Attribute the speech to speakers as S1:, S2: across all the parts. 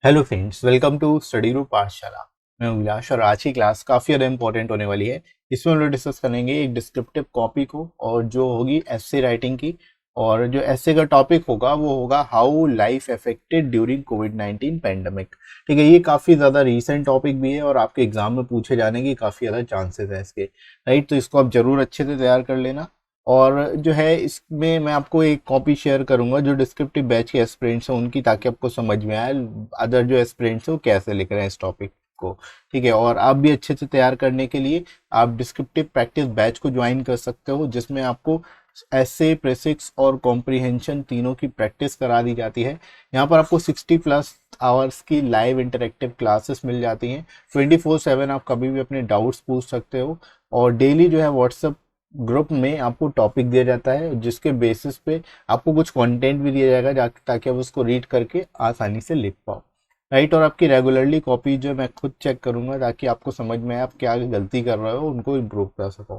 S1: Hello friends, welcome to study group Pathshala. मैं उल्लास और आज की क्लास काफ़ी ज़्यादा इंपॉर्टेंट होने वाली है। इसमें हम लोग डिस्कस करेंगे एक डिस्क्रिप्टिव कॉपी को और जो होगी एस्से राइटिंग की। और जो एस्से का टॉपिक होगा वो होगा how life affected during covid pandemic. ठीक है, ये काफ़ी ज़्यादा रीसेंट टॉपिक भी है और आपके एग्जाम में पूछे जाने की काफ़ी ज़्यादा चांसेस है इसके। राइट, तो इसको आप जरूर अच्छे से तैयार कर लेना। और जो है इसमें मैं आपको एक कॉपी शेयर करूंगा जो डिस्क्रिप्टिव बैच के एस्पिरेंट्स हैं उनकी, ताकि आपको समझ में आए अदर जो एस्पिरेंट्स हैं वो कैसे लिख रहे हैं इस टॉपिक को। ठीक है, और आप भी अच्छे से तैयार करने के लिए आप डिस्क्रिप्टिव प्रैक्टिस बैच को ज्वाइन कर सकते हो, जिसमें आपको एसे, प्रेसिक्स और कॉम्प्रिहेंशन तीनों की प्रैक्टिस करा दी जाती है। यहाँ पर आपको 60+ आवर्स की लाइव इंटरेक्टिव क्लासेस मिल जाती हैं। 24/7 आप कभी भी अपने डाउट्स पूछ सकते हो। और डेली जो है व्हाट्सएप ग्रुप में आपको टॉपिक दिया जाता है, जिसके बेसिस पे आपको कुछ कंटेंट भी दिया जाएगा ताकि आप उसको रीड करके आसानी से लिख पाओ। राइट, और आपकी रेगुलरली कॉपी जो मैं खुद चेक करूंगा ताकि आपको समझ में आए आप क्या गलती कर रहे हो, उनको इम्प्रूव कर सको।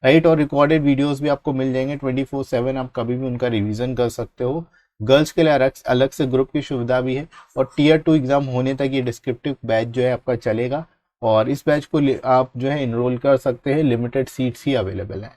S1: राइट, और रिकॉर्डेड वीडियोस भी आपको मिल जाएंगे 24/7, आप कभी भी उनका रिवीजन कर सकते हो। गर्ल्स के लिए अलग अलग से ग्रुप की सुविधा भी है। और टीयर 2 एग्जाम होने तक ये डिस्क्रिप्टिव बैच जो है आपका चलेगा। और इस बैच को आप जो है इनरोल कर सकते हैं, लिमिटेड सीट्स ही अवेलेबल हैं।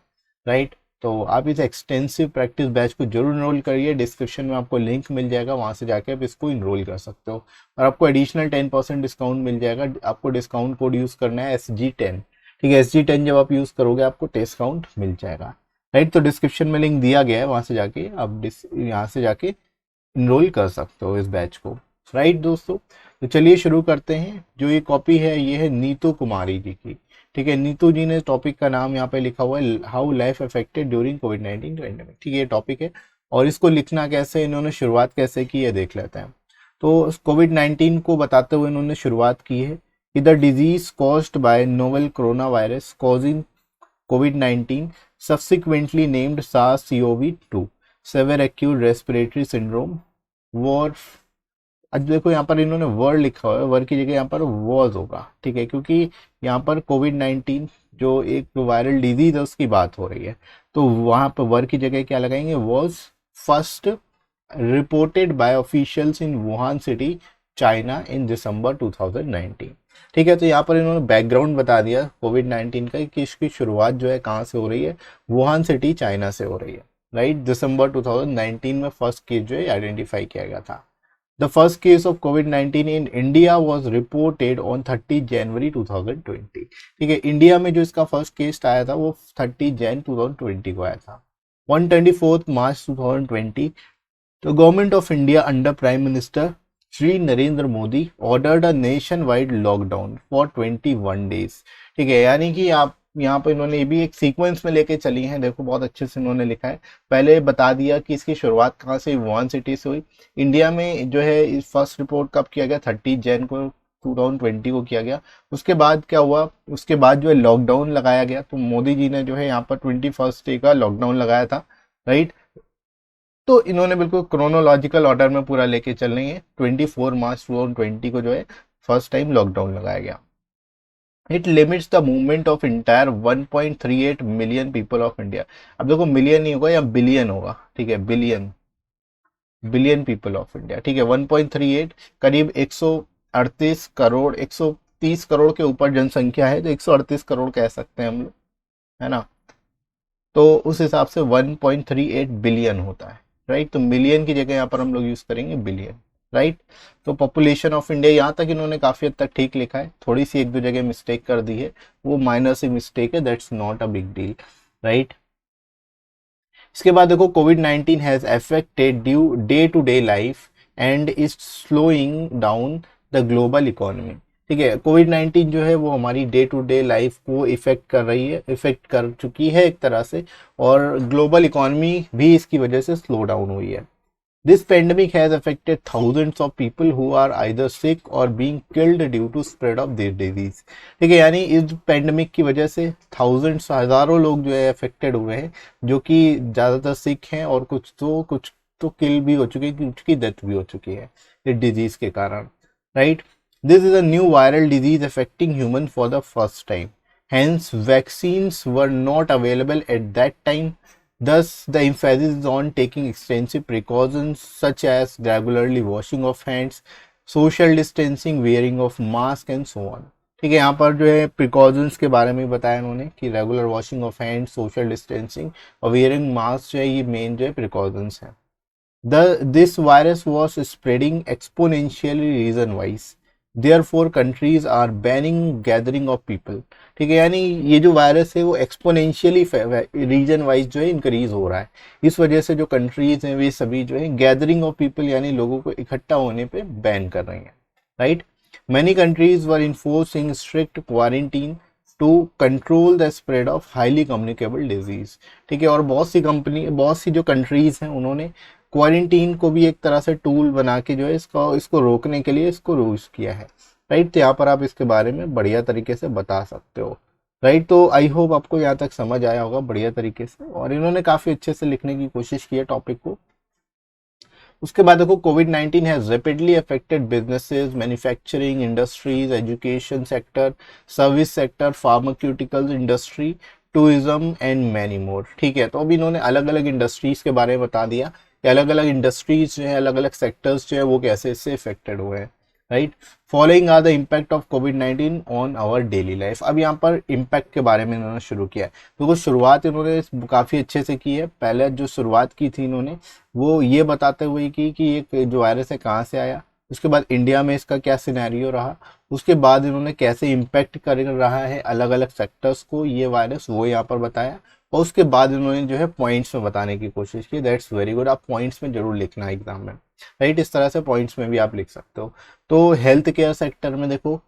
S1: राइट, तो आप इस एक्सटेंसिव प्रैक्टिस बैच को जरूर इनरोल करिए। डिस्क्रिप्शन में आपको लिंक मिल जाएगा, वहां से जाके आप इसको इनरोल कर सकते हो। और आपको एडिशनल 10% डिस्काउंट मिल जाएगा। आपको डिस्काउंट कोड यूज करना है SG10। ठीक है, SG10 जब आप यूज करोगे आपको डिस्काउंट मिल जाएगा। राइट, तो डिस्क्रिप्शन में लिंक दिया गया है, वहां से जाके आप यहाँ से जाके इनरोल कर सकते हो इस बैच को। राइट दोस्तों, तो चलिए शुरू करते हैं। जो ये कॉपी है ये है नीतू कुमारी जी की। ठीक है, नीतू जी ने टॉपिक का नाम यहाँ पे लिखा हुआ है how life affected during covid pandemic. ठीक है, ये टॉपिक है और इसको लिखना कैसे, इन्होंने शुरुआत कैसे की है देख लेते हैं। तो कोविड-19 को बताते हुए इन्होंने शुरुआत की है कि the disease caused by novel corona virus causing कोविड-19 subsequently named SARS-CoV-2 severe acute respiratory syndrome वॉर। अब देखो यहाँ पर इन्होंने वर्ड लिखा हुआ है, वर्ड की जगह यहाँ पर वॉज होगा। ठीक है, क्योंकि यहाँ पर कोविड-19 जो एक वायरल डिजीज है उसकी बात हो रही है, तो वहां पर वर्ड की जगह क्या लगाएंगे, was first reported by officials in Wuhan city China in December 2019। ठीक है, तो यहाँ पर इन्होंने बैकग्राउंड बता दिया कोविड-19 का कि इसकी शुरुआत जो है कहाँ से हो रही है, वुहान सिटी चाइना से हो रही है। राइट, दिसंबर 2019 में फर्स्ट केस जो है आइडेंटिफाई किया गया था। The first case of COVID-19 in India was reported on 30 जनवरी 2020। ठीक है, इंडिया में जो इसका फर्स्ट केस आया था वो 30 जन 2020 को आया था। 124 मार्च 2020 the government of India under Prime Minister Shri Narendra Modi ordered a nation wide lockdown for 21 days. ठीक है, यानी कि आप यहाँ पर इन्होंने ये भी एक सीक्वेंस में लेके चली हैं। देखो बहुत अच्छे से इन्होंने लिखा है, पहले बता दिया कि इसकी शुरुआत कहाँ से, वुहान सिटी से हुई। इंडिया में जो है फर्स्ट रिपोर्ट कब किया गया, 30 जन को 2020 को किया गया। उसके बाद क्या हुआ, उसके बाद जो है लॉकडाउन लगाया गया। तो मोदी जी ने जो है यहाँ पर 21 डे का लॉकडाउन लगाया था। राइट, तो इन्होंने बिल्कुल क्रोनोलॉजिकल ऑर्डर में पूरा लेके चल रही है। 24 मार्च 2020 को जो है फर्स्ट टाइम लॉकडाउन लगाया गया। It limits the movement of entire 1.38 million people of India. अब देखो मिलियन नहीं होगा या बिलियन होगा। ठीक है, billion, billion people of India. ठीक है, 1.38 करीब 138 करोड़, 130 करोड़ के ऊपर जनसंख्या है, तो 138 करोड़ कह सकते हैं हम लोग, है ना। तो उस हिसाब से 1.38 बिलियन होता है। राइट, तो मिलियन की जगह यहाँ पर हम लोग यूज करेंगे बिलियन। राइट, तो पॉपुलेशन ऑफ इंडिया यहाँ तक इन्होंने काफी हद तक ठीक लिखा है। थोड़ी सी एक दो जगह मिस्टेक कर दी है, वो माइनर सी मिस्टेक है, that's not a big deal. Right, इसके बाद देखो कोविड-19 has affected due day to day life and is slowing down the global economy. ठीक है, कोविड-19 जो है वो हमारी डे टू डे लाइफ को इफेक्ट कर रही है, इफेक्ट कर चुकी है एक तरह से। और ग्लोबल इकोनॉमी भी इसकी वजह से स्लो डाउन हुई है। This pandemic has affected thousands of people who are either sick और being killed due to spread of this disease. ठीक है, यानी इस पेंडेमिक की वजह से थाउजेंड्स, हजारों लोग जो है अफेक्टेड हुए हैं, जो कि ज्यादातर सिक हैं और कुछ तो किल भी हो चुके हैं, कुछ की डेथ भी हो चुकी है इस डिजीज के कारण। Right, this is a new viral disease affecting human for the first time, hence vaccines were not available at that time. Thus, the emphasis is on taking extensive precautions such as regularly washing of hands, social distancing, wearing of mask and so on. ठीक है, यहाँ पर जो है precautions के बारे में बताया उन्होंने कि regular washing of hand, social distancing और वेयरिंग मास्क जो है ये मेन जो है प्रिकॉशंस है। This virus was spreading exponentially region wise. Therefore, countries are banning gathering of people. ठीक है, यानी ये जो वायरस है वो एक्सपोनेंशियली रीजन वाइज जो है इंक्रीज हो रहा है। इस वजह से जो कंट्रीज हैं वे सभी जो है गैदरिंग ऑफ पीपल यानी लोगों को इकट्ठा होने पे बैन कर रही हैं। Right, many countries were enforcing strict quarantine to control the spread of highly communicable disease. ठीक है, और बहुत सी जो कंट्रीज हैं उन्होंने क्वारंटीन को भी एक तरह से टूल बना के जो है इसको रोकने के लिए इसको यूज किया है। राइट, तो यहाँ पर आप इसके बारे में बढ़िया तरीके से बता सकते हो। राइट, तो आई होप आपको यहाँ तक समझ आया होगा बढ़िया तरीके से, और इन्होंने काफी अच्छे से लिखने की कोशिश की है टॉपिक को। उसके बाद देखो, कोविड-19 has rapidly affected businesses, manufacturing industries, education sector, service sector, pharmaceuticals industry, tourism and many more. ठीक है, तो अब इन्होंने अलग अलग इंडस्ट्रीज के बारे में बता दिया कि अलग अलग इंडस्ट्रीज जो है, अलग अलग सेक्टर्स जो है वो कैसे इससे इफेक्टेड हुए हैं। Right, following are the impact of कोविड-19 ऑन आवर डेली लाइफ। अब यहाँ पर इम्पैक्ट के बारे में इन्होंने शुरू किया है। तो शुरुआत इन्होंने काफ़ी अच्छे से की है। पहले जो शुरुआत की थी इन्होंने वो ये बताते हुए कि ये जो वायरस है कहाँ से आया, उसके बाद इंडिया में इसका क्या सिनेरियो रहा, उसके बाद इन्होंने कैसे इम्पैक्ट कर रहा है अलग अलग सेक्टर्स को ये वायरस, वो यहाँ पर बताया। और उसके बाद इन्होंने जो है पॉइंट्स में बताने की कोशिश की। दैट्स वेरी गुड, आप पॉइंट्स में जरूर लिखना है एग्जाम में। राइट, इस तरह से पॉइंट्स में भी आप लिख सकते हो। तो हेल्थ केयर सेक्टर में देखो,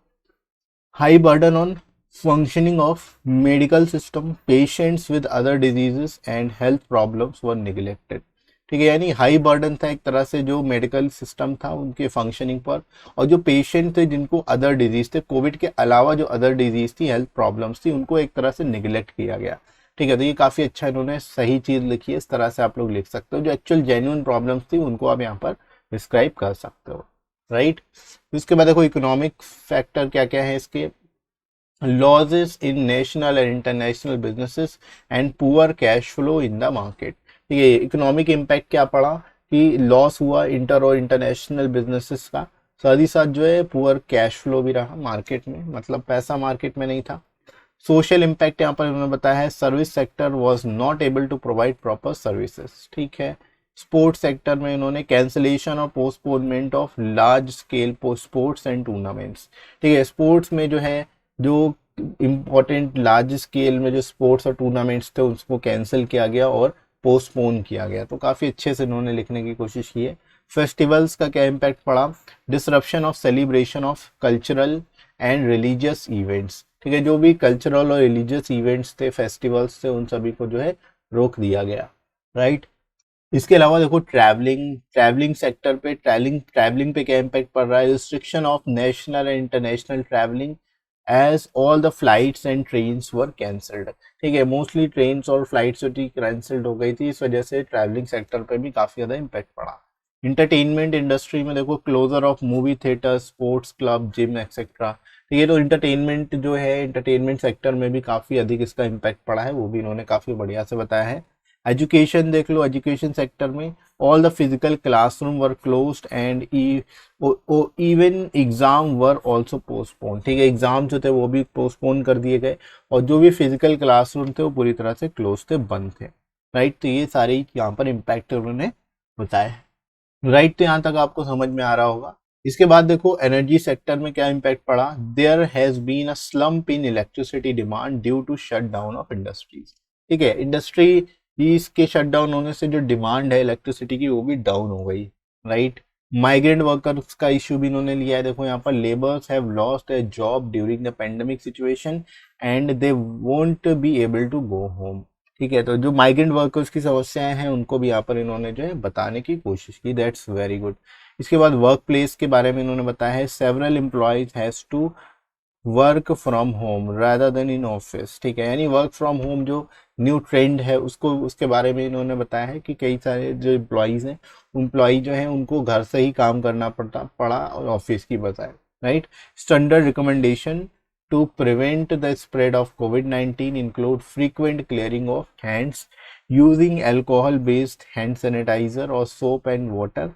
S1: high burden on functioning of medical system, patients with other diseases and health problems were neglected। ठीक है, यानी हाई बर्डन था एक तरह से जो मेडिकल सिस्टम था उनके फंक्शनिंग पर, और जो पेशेंट थे जिनको अदर डिजीज थे, कोविड के अलावा जो अदर डिजीज थी, हेल्थ प्रॉब्लम्स थी, उनको एक तरह से निगलेक्ट किया गया। ठीक है, तो ये काफी अच्छा इन्होंने सही चीज लिखी है। इस तरह से आप लोग लिख सकते हो, जो एक्चुअल जेन्युइन प्रॉब्लम्स थी उनको आप यहाँ पर डिस्क्राइब कर सकते हो। राइट, इसके बाद देखो इकोनॉमिक फैक्टर क्या क्या है इसके, losses in national and international businesses and poor cash flow in the market। ठीक है, इकोनॉमिक इम्पैक्ट क्या पड़ा कि लॉस हुआ इंटर और इंटरनेशनल बिजनेसेस का, साथ ही साथ जो है पुअर कैश फ्लो भी रहा मार्केट में, मतलब पैसा मार्केट में नहीं था। सोशल इम्पैक्ट यहाँ पर उन्होंने बताया है, service sector was not able to provide proper services. ठीक है, स्पोर्ट्स सेक्टर में इन्होंने कैंसिलेशन और postponement of large scale sports and tournaments. ठीक है, स्पोर्ट्स में जो है जो इम्पोर्टेंट लार्ज स्केल में जो स्पोर्ट्स और टूर्नामेंट्स थे उसको कैंसिल किया गया और पोस्टपोन किया गया। तो काफ़ी अच्छे से इन्होंने लिखने की कोशिश की है। फेस्टिवल्स का क्या इम्पैक्ट पड़ा, disruption of celebration of cultural and religious events. ठीक है, जो भी कल्चरल और रिलीजियस इवेंट्स थे, फेस्टिवल्स थे, उन सभी को जो है रोक दिया गया। राइट, इसके अलावा देखो ट्रैवलिंग सेक्टर पे, ट्रैवलिंग पे क्या इम्पैक्ट पड़ रहा है, restriction of national and international travelling as all the flights and trains were cancelled. ठीक है, मोस्टली ट्रेन्स और फ्लाइट्स जो थी कैंसल्ड हो गई थी, इस वजह से ट्रैवलिंग सेक्टर पे भी काफी ज्यादा इम्पैक्ट पड़ा। इंटरटेनमेंट इंडस्ट्री में देखो, closure of movie theatre, sports club, gym etcetera. ठीक है, तो इंटरटेनमेंट जो है, इंटरटेनमेंट सेक्टर में भी काफी अधिक इसका इम्पैक्ट पड़ा है, वो भी इन्होंने काफी बढ़िया से बताया है। एजुकेशन देख लो, एजुकेशन सेक्टर में all the physical classroom were closed end even exam were also postpone. ठीक है, एग्जाम जो थे वो भी पोस्टपोन कर दिए गए, और जो भी फिजिकल क्लासरूम थे वो पूरी तरह से क्लोज थे, बंद थे। राइट, तो ये सारे यहाँ पर इम्पैक्ट उन्होंने बताया। राइट, तो यहाँ तक आपको समझ में आ रहा होगा। इसके बाद देखो एनर्जी सेक्टर में क्या इम्पैक्ट पड़ा, there has been a slump in electricity demand due to shut down of industries. ठीक है, इंडस्ट्री इसके शट डाउन होने से जो डिमांड है इलेक्ट्रिसिटी की वो भी डाउन हो गई। राइट, माइग्रेंट वर्कर्स का इश्यू भी इन्होंने लिया है। देखो यहाँ पर, labours have lost a job during the pandemic situation and they won't be able to go home. ठीक है, तो जो माइग्रेंट वर्कर्स की समस्याएं हैं उनको भी यहाँ पर इन्होंने जो है बताने की कोशिश की। That's very good. इसके बाद वर्क प्लेस के बारे में इन्होंने बताया है, several employees has to work from home rather than in office. ठीक है, यानी वर्क फ्रॉम होम जो न्यू ट्रेंड है उसको, उसके बारे में इन्होंने बताया है कि कई सारे जो एम्प्लॉयज हैं, एम्प्लॉय जो हैं उनको घर से ही काम करना पड़ा और ऑफिस की बजाय। Right, standard recommendation to prevent the spread of कोविड-19 include frequent clearing of hands using alcohol based hand sanitiser और soap and water,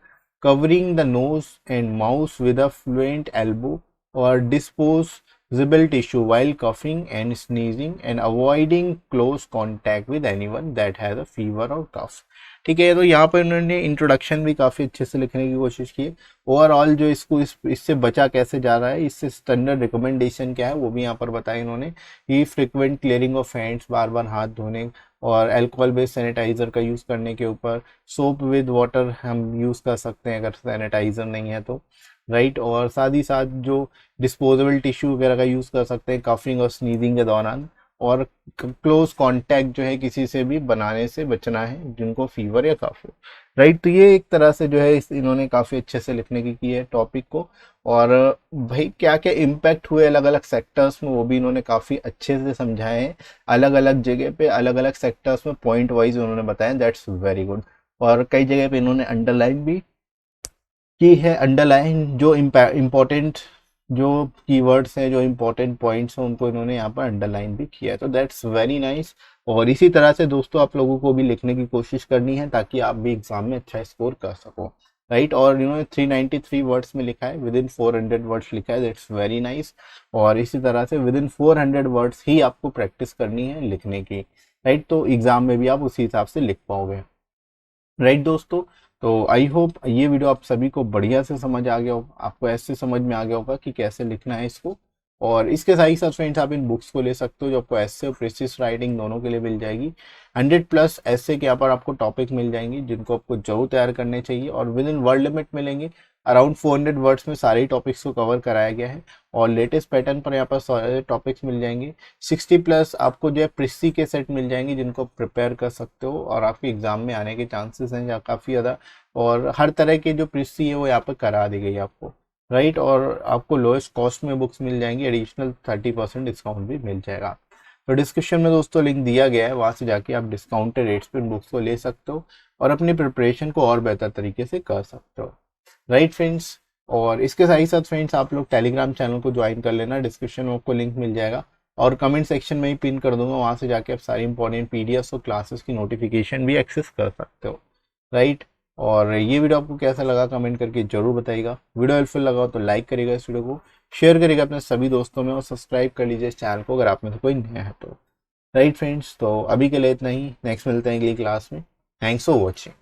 S1: covering the nose and mouth with a fluent elbow or disposable tissue while coughing and sneezing and avoiding close contact with anyone that has a fever or cough। ठीक है, तो यहाँ पर इन्होंने introduction भी काफ़ी अच्छे से लिखने की कोशिश की है। ओवरऑल जो इसको इससे बचा कैसे जा रहा है, इससे स्टैंडर्ड रिकमेंडेशन क्या है वो भी यहाँ पर बताया इन्होंने कि फ्रिक्वेंट क्लियरिंग ऑफ हैंड्स, बार बार हाथ धोने और अल्कोहल बेस्ड सैनिटाइजर का यूज़ करने के ऊपर, सोप विद वाटर हम यूज़ कर सकते हैं अगर सैनिटाइजर नहीं है तो, राइट। और साथ ही साथ जो डिस्पोजेबल टिश्यू वगैरह का यूज़ कर सकते हैं कफिंग और स्नीजिंग के दौरान, और क्लोज कांटेक्ट जो है किसी से भी बनाने से बचना है जिनको फीवर या कफ हो, राइट। तो ये एक तरह से जो है इन्होंने काफ़ी अच्छे से लिखने की है टॉपिक को। और भाई क्या क्या इम्पैक्ट हुए अलग अलग सेक्टर्स में वो भी इन्होंने काफ़ी अच्छे से समझाए हैं, अलग अलग जगह पे अलग अलग सेक्टर्स में पॉइंट वाइज उन्होंने बताया, दैट्स वेरी गुड। और कई जगह पे इन्होंने अंडरलाइन भी की है, अंडरलाइन जो इम्पोर्टेंट जो कीवर्ड्स हैं, जो इम्पोर्टेंट पॉइंट्स हैं उनको इन्होंने यहाँ पर अंडरलाइन भी किया है, तो दैट्स वेरी नाइस। और इसी तरह से दोस्तों आप लोगों को भी लिखने की कोशिश करनी है ताकि आप भी एग्जाम में अच्छा स्कोर कर सको, राइट। और इन्होंने 393 वर्ड्स में लिखा है, विद इन 400 वर्ड्स लिखा है, दैट्स वेरी नाइस। और इसी तरह से विद इन 400 वर्ड्स ही आपको प्रैक्टिस करनी है लिखने की, राइट। तो एग्जाम में भी आप उसी हिसाब से लिख पाओगे, राइट दोस्तों। तो आई होप ये वीडियो आप सभी को बढ़िया से समझ आ गया हो, आपको ऐसे समझ में आ गया होगा कि कैसे लिखना है इसको। और इसके साथ ही साथ फ्रेंड्स आप इन बुक्स को ले सकते हो जो आपको ऐसे और प्रेसिस राइटिंग दोनों के लिए मिल जाएगी। 100+ ऐसे के यहाँ पर आपको टॉपिक मिल जाएंगे जिनको आपको जरूर तैयार करने चाहिए, और विद इन वर्ड लिमिट मिलेंगे। अराउंड 400 वर्ड्स में सारे ही टॉपिक्स को कवर कराया गया है, और लेटेस्ट पैटर्न पर यहाँ पर सारे टॉपिक्स मिल जाएंगे। 60+ आपको जो है प्रिसी के सेट मिल जाएंगे जिनको प्रिपेयर कर सकते हो, और आपके एग्जाम में आने के चांसेस हैं काफ़ी ज़्यादा। और हर तरह के जो प्रिसी है वो यहाँ पर करा दी गई है आपको, राइट। और आपको लोएस्ट कॉस्ट में बुक्स मिल जाएंगी, एडिशनल 30% डिस्काउंट भी मिल जाएगा। तो डिस्क्रिप्शन में दोस्तों लिंक दिया गया है, वहाँ से जाके आप डिस्काउंटेड रेट्स पे इन बुक्स को ले सकते हो और अपनी प्रिपरेशन को और बेहतर तरीके से कर सकते हो, राइट फ्रेंड्स। और इसके साथ ही साथ फ्रेंड्स आप लोग टेलीग्राम चैनल को ज्वाइन कर लेना, डिस्क्रिप्शन में आपको लिंक मिल जाएगा, और कमेंट सेक्शन में ही पिन कर दूंगा, वहाँ से जाके आप सारी इंपॉर्टेंट पीडीएफ और क्लासेस की नोटिफिकेशन भी एक्सेस कर सकते हो, राइट। और ये वीडियो आपको कैसा लगा कमेंट करके जरूर बताइएगा। वीडियो हेल्पफुल लगा हो तो लाइक करिएगा, इस वीडियो को शेयर करिएगा अपने सभी दोस्तों में, और सब्सक्राइब कर लीजिए इस चैनल को अगर आप में से कोई नया है तो, राइट फ्रेंड्स। तो अभी के लिए इतना ही, नेक्स्ट मिलते हैं अगली क्लास में। Thanks for watching.